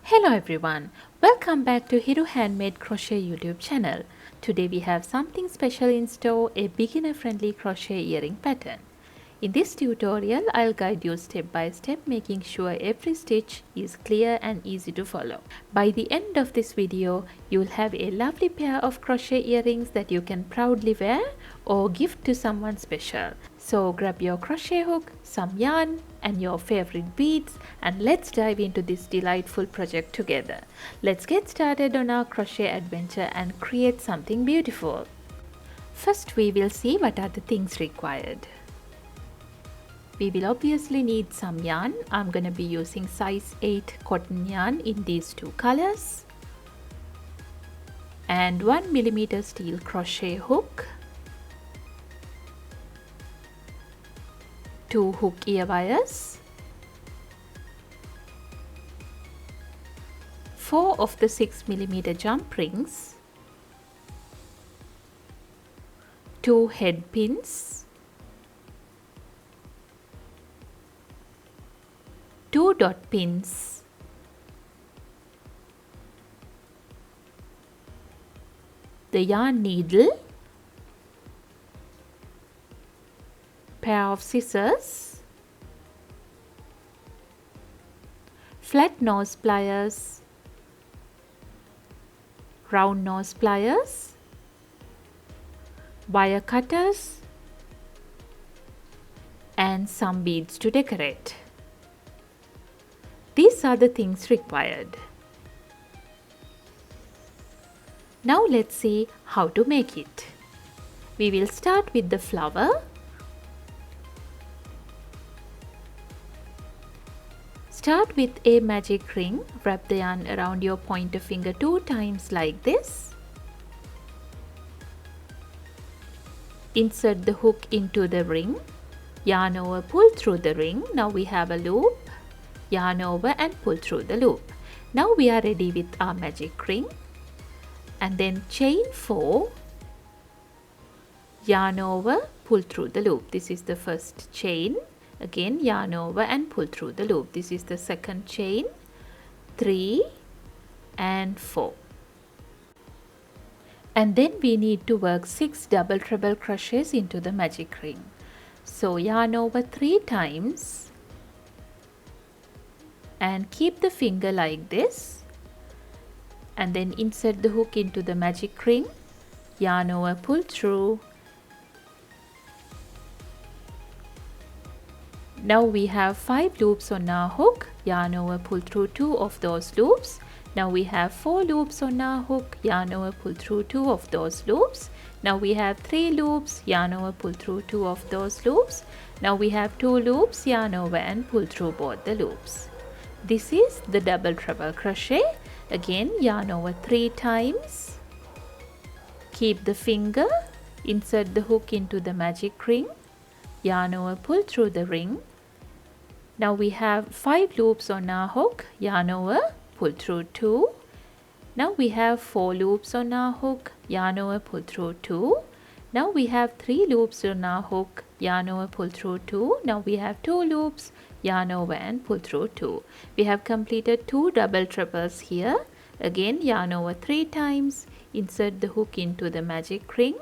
Hello everyone, welcome back to Hiru Handmade Crochet YouTube channel. Today we have something special in store, a beginner friendly crochet earring pattern. In this tutorial, I'll guide you step by step, making sure every stitch is clear and easy to follow. By the end of this video, you'll have a lovely pair of crochet earrings that you can proudly wear or gift to someone special. So grab your crochet hook, some yarn and your favorite beads, and let's dive into this delightful project together. Let's get started on our crochet adventure and create something beautiful. First, we will see what are the things required. We will obviously need some yarn. I'm going to be using size 8 cotton yarn in these two colors, and 1mm steel crochet hook, 2 hook ear wires, 4 of the 6mm jump rings, 2 head pins, 2 dot pins, the yarn needle, pair of scissors, flat nose pliers, round nose pliers, wire cutters, and some beads to decorate. These are the things required. Now let's see how to make it. We will start with the flower. Start with a magic ring. Wrap the yarn around your pointer finger 2 times like this. Insert the hook into the ring. Yarn over, pull through the ring. Now we have a loop. Yarn over and pull through the loop. Now we are ready with our magic ring, and then chain 4, yarn over, pull through the loop. This is the first chain. Again yarn over and pull through the loop. This is the second chain, 3 and 4. And then we need to work 6 double treble crochets into the magic ring. So yarn over 3 times and keep the finger like this, and then insert the hook into the magic ring, yarn over, pull through. Now we have 5 loops on our hook, yarn over, pull through 2 of those loops. Now we have 4 loops on our hook, yarn over, pull through 2 of those loops. Now we have 3 loops, yarn over, pull through 2 of those loops. Now we have 2 loops, yarn over and pull through both the loops. This is the double treble crochet. Again yarn over 3 times, keep the finger, insert the hook into the magic ring, yarn over, pull through the ring. Now we have 5 loops on our hook, yarn over, pull through 2. Now we have 4 loops on our hook, yarn over, pull through 2. Now we have 3 loops on our hook, yarn over, pull through 2. Now we have 2 loops, yarn over and pull through 2. We have completed 2 double triples here. Again yarn over 3 times, insert the hook into the magic ring,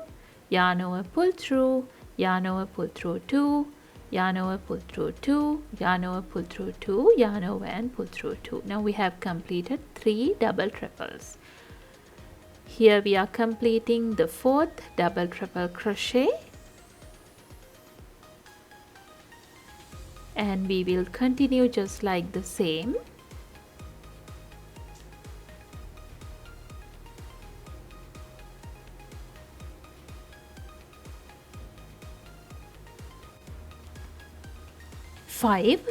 yarn over, pull through, yarn over, pull through 2, yarn over, pull through 2, yarn over, pull through 2, yarn over and pull through 2. Now we have completed 3 double triples. Here we are completing the 4th double treble crochet, and we will continue just like the same. Five,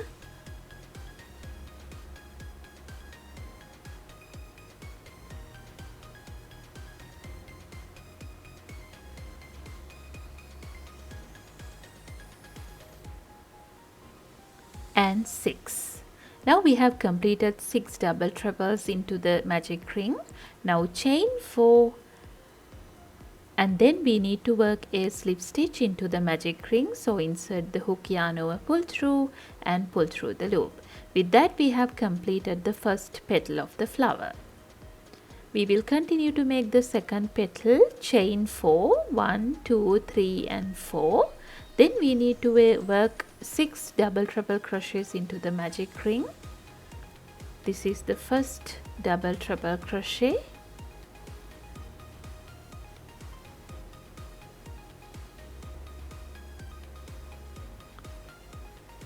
and 6. Now we have completed 6 double trebles into the magic ring. Now chain 4, and then we need to work a slip stitch into the magic ring. So insert the hook, yarn over, pull through and pull through the loop. With that, we have completed the first petal of the flower. We will continue to make the second petal, chain 4, 1, 2, 3 and 4. Then we need to work 6 double treble crochets into the magic ring. This is the first double treble crochet.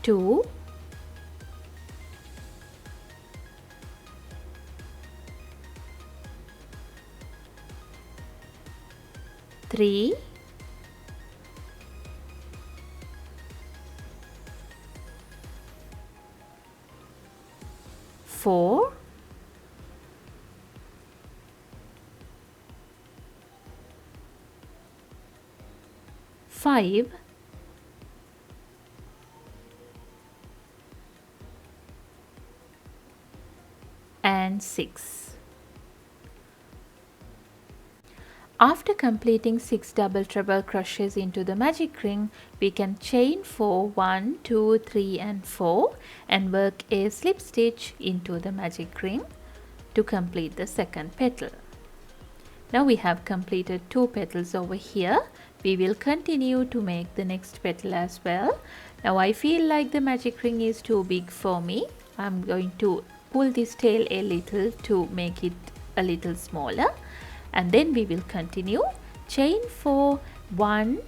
Two, three, four, five, and 6. After completing 6 double treble crochets into the magic ring, we can chain 4, 1, 2, 3 and 4 and work a slip stitch into the magic ring to complete the second petal. Now we have completed 2 petals over here. We will continue to make the next petal as well. Now I feel like the magic ring is too big for me. I'm going to pull this tail a little to make it a little smaller, and then we will continue. Chain 4, 1,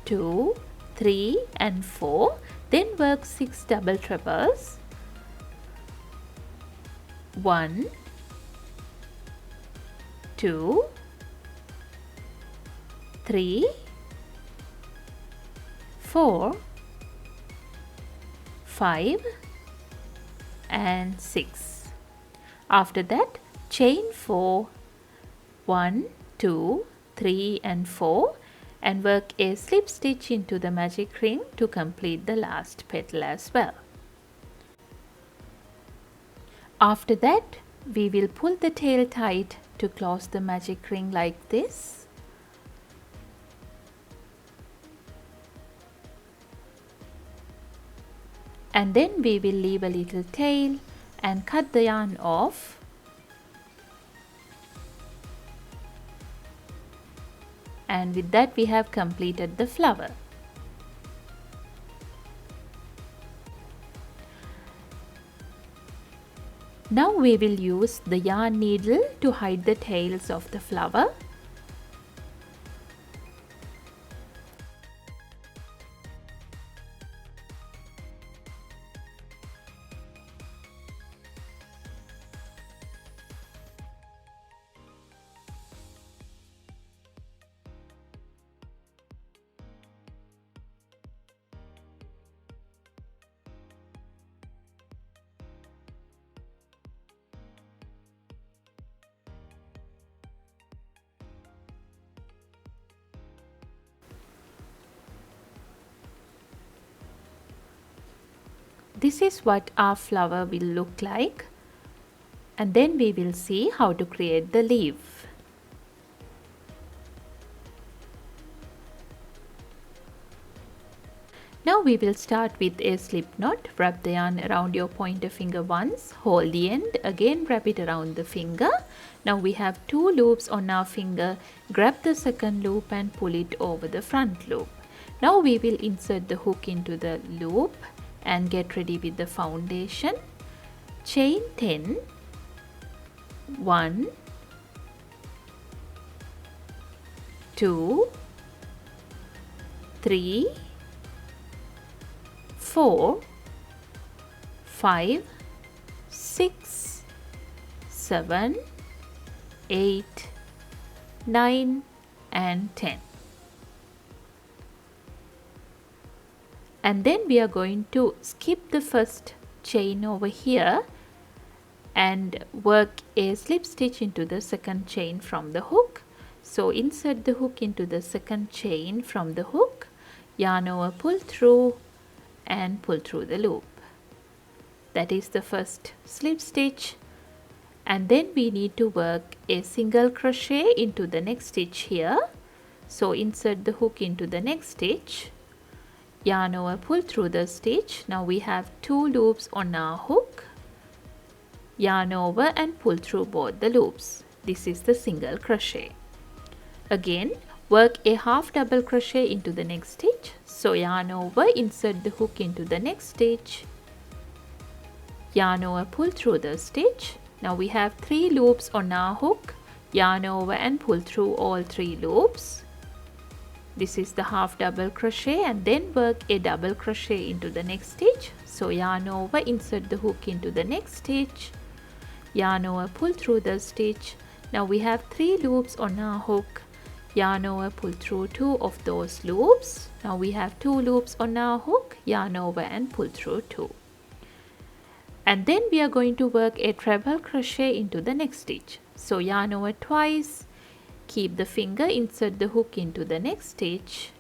2, 3 and 4, then work 6 double trebles. 1, 2, 3, 4, 5 and 6. After that, chain 4, 1, 2, 3 and 4 and work a slip stitch into the magic ring to complete the last petal as well. After that, we will pull the tail tight to close the magic ring like this. And then we will leave a little tail and cut the yarn off. And with that, we have completed the flower. Now we will use the yarn needle to hide the tails of the flower. This is what our flower will look like, and then we will see how to create the leaf. Now we will start with a slip knot. Wrap the yarn around your pointer finger once, hold the end, again wrap it around the finger. Now we have 2 loops on our finger. Grab the second loop and pull it over the front loop. Now we will insert the hook into the loop and get ready with the foundation. Chain 10, 1, 2, 3, 4, 5, 6, 7, 8, 9 and 10. And then we are going to skip the first chain over here and work a slip stitch into the second chain from the hook. So insert the hook into the second chain from the hook, yarn over, pull through and pull through the loop. That is the first slip stitch, and then we need to work a single crochet into the next stitch here. So insert the hook into the next stitch, yarn over, pull through the stitch. Now we have 2 loops on our hook. yarn over and pull through both the loops. This is the single crochet. Again, work a half double crochet into the next stitch. So yarn over, insert the hook into the next stitch, yarn over, pull through the stitch. Now we have 3 loops on our hook, yarn over and pull through all 3 loops. This is the half double crochet, and then work a double crochet into the next stitch. So yarn over, insert the hook into the next stitch, yarn over, pull through the stitch. Now we have 3 loops on our hook, yarn over, pull through 2 of those loops. Now we have 2 loops on our hook, yarn over and pull through 2. And then we are going to work a treble crochet into the next stitch. So yarn over twice, keep the finger, insert the hook into the next stitch,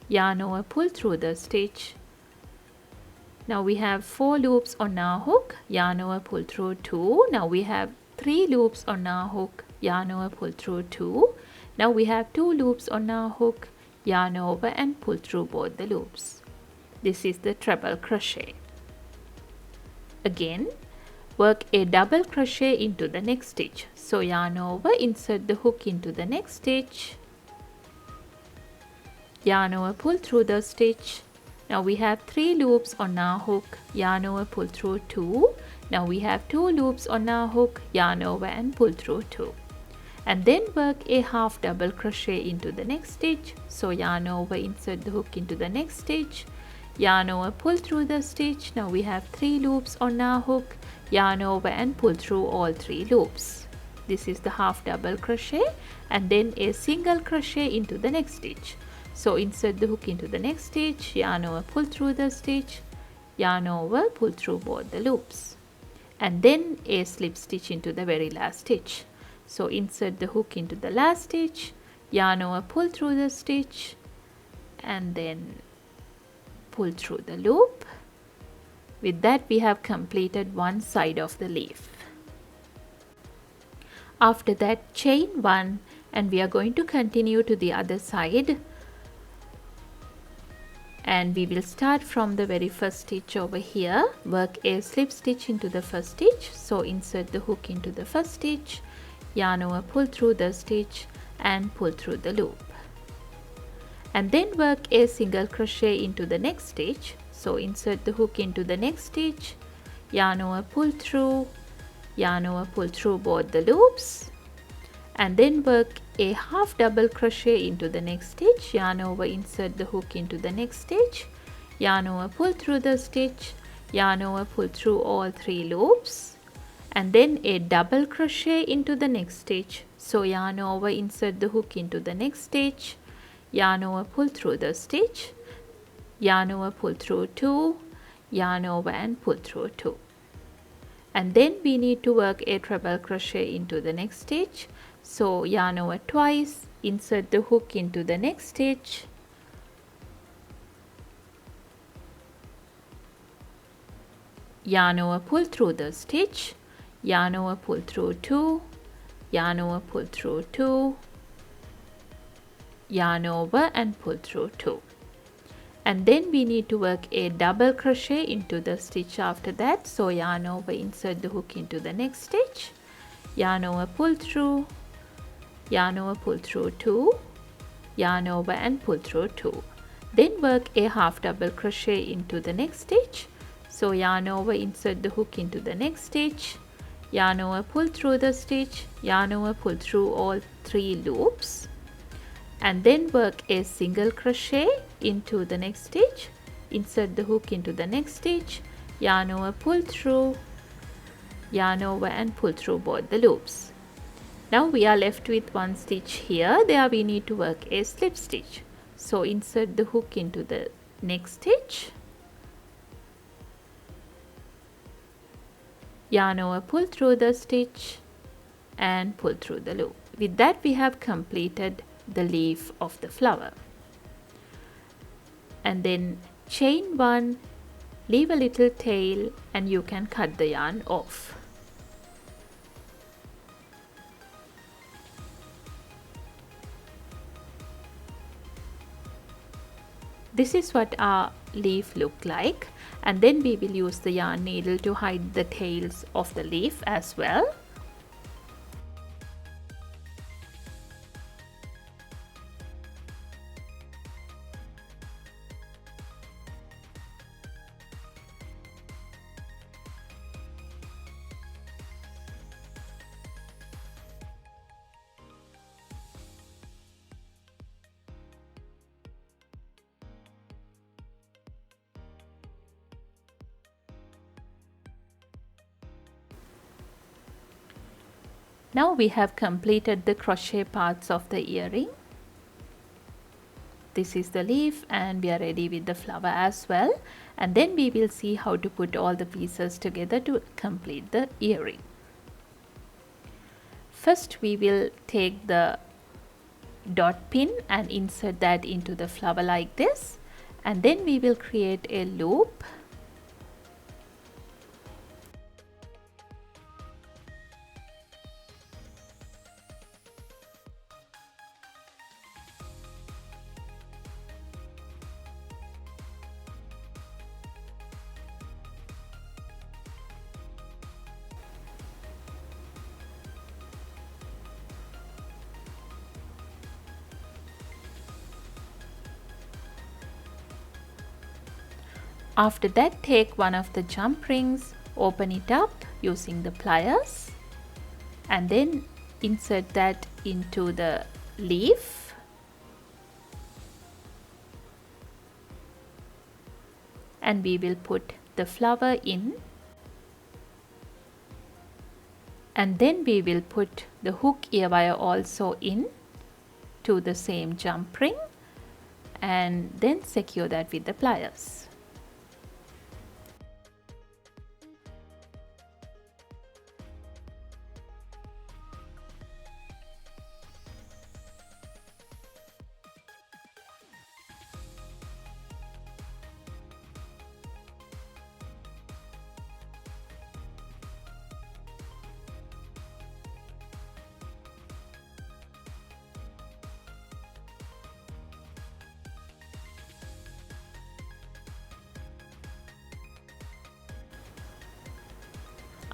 yarn over, pull through the stitch. Now we have 4 loops on our hook, yarn over, pull through 2. Now we have 3 loops on our hook, yarn over, pull through 2. Now we have 2 loops on our hook, yarn over and pull through both the loops. This is the treble crochet. Again, work a double crochet into the next stitch. So yarn over, insert the hook into the next stitch, yarn over, pull through the stitch. Now we have 3 loops on our hook, yarn over, pull through 2. Now we have 2 loops on our hook, yarn over and pull through 2. And then work a half double crochet into the next stitch. So yarn over, insert the hook into the next stitch, yarn over, pull through the stitch. Now we have 3 loops on our hook, yarn over and pull through all 3 loops. This is the half double crochet, and then a single crochet into the next stitch. So insert the hook into the next stitch, yarn over, pull through the stitch, yarn over, pull through both the loops, and then a slip stitch into the very last stitch. So insert the hook into the last stitch, yarn over, pull through the stitch, and then pull through the loop. With that, we have completed one side of the leaf. After that, chain 1, and we are going to continue to the other side, and we will start from the very first stitch over here. Work a slip stitch into the first stitch. So insert the hook into the first stitch, yarn over, pull through the stitch and pull through the loop, and then work a single crochet into the next stitch. So insert the hook into the next stitch, yarn over, pull through, yarn over, pull through both the loops, and then work a half double crochet into the next stitch, yarn over, insert the hook into the next stitch, yarn over, pull through the stitch, yarn over, pull through all 3 loops, and then a double crochet into the next stitch. So yarn over, insert the hook into the next stitch, yarn over, pull through the stitch, yarn over, pull through 2, yarn over and pull through 2. And then we need to work a treble crochet into the next stitch. So yarn over twice, insert the hook into the next stitch, yarn over, pull through the stitch, yarn over, pull through 2, yarn over, pull through 2, yarn over and pull through 2. And then we need to work a double crochet into the stitch after that. So yarn over, insert the hook into the next stitch, yarn over, pull through, yarn over, pull through 2, yarn over and pull through 2. Then work a half double crochet into the next stitch. So yarn over, insert the hook into the next stitch, yarn over, pull through the stitch, yarn over, pull through all 3 loops, and then work a single crochet into the next stitch, insert the hook into the next stitch, yarn over, pull through, yarn over and pull through both the loops. Now we are left with one stitch here. There we need to work a slip stitch. So insert the hook into the next stitch, yarn over, pull through the stitch and pull through the loop. With that, we have completed the leaf of the flower. And then chain 1, leave a little tail, and you can cut the yarn off. This is what our leaf look like, and then we will use the yarn needle to hide the tails of the leaf as well. Now we have completed the crochet parts of the earring. This is the leaf and we are ready with the flower as well. And then we will see how to put all the pieces together to complete the earring. First we will take the dot pin and insert that into the flower like this. And then we will create a loop. After that, take one of the jump rings, open it up using the pliers, and then insert that into the leaf. And we will put the flower in. And then we will put the hook ear wire also in to the same jump ring, and then secure that with the pliers.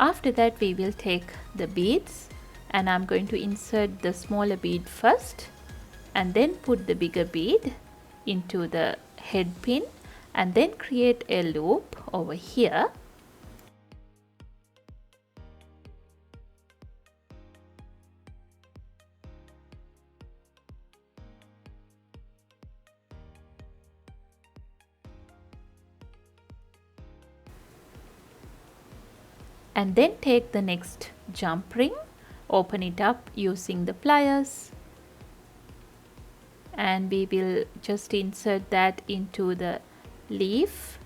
After that we will take the beads, and I'm going to insert the smaller bead first and then put the bigger bead into the head pin and then create a loop over here. And then take the next jump ring, open it up using the pliers, and we will just insert that into the leaf.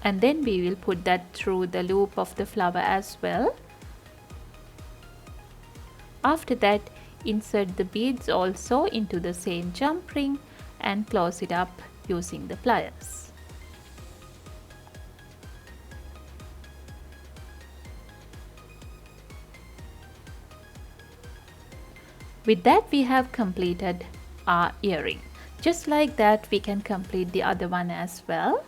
And then we will put that through the loop of the flower as well. After that, insert the beads also into the same jump ring and close it up using the pliers. With that, we have completed our earring. Just like that, we can complete the other one as well.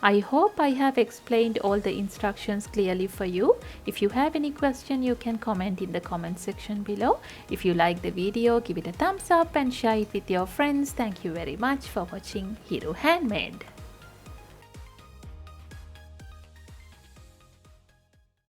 I hope I have explained all the instructions clearly for you. If you have any question, you can comment in the comment section below. If you like the video, give it a thumbs up and share it with your friends. Thank you very much for watching Hiru Handmade.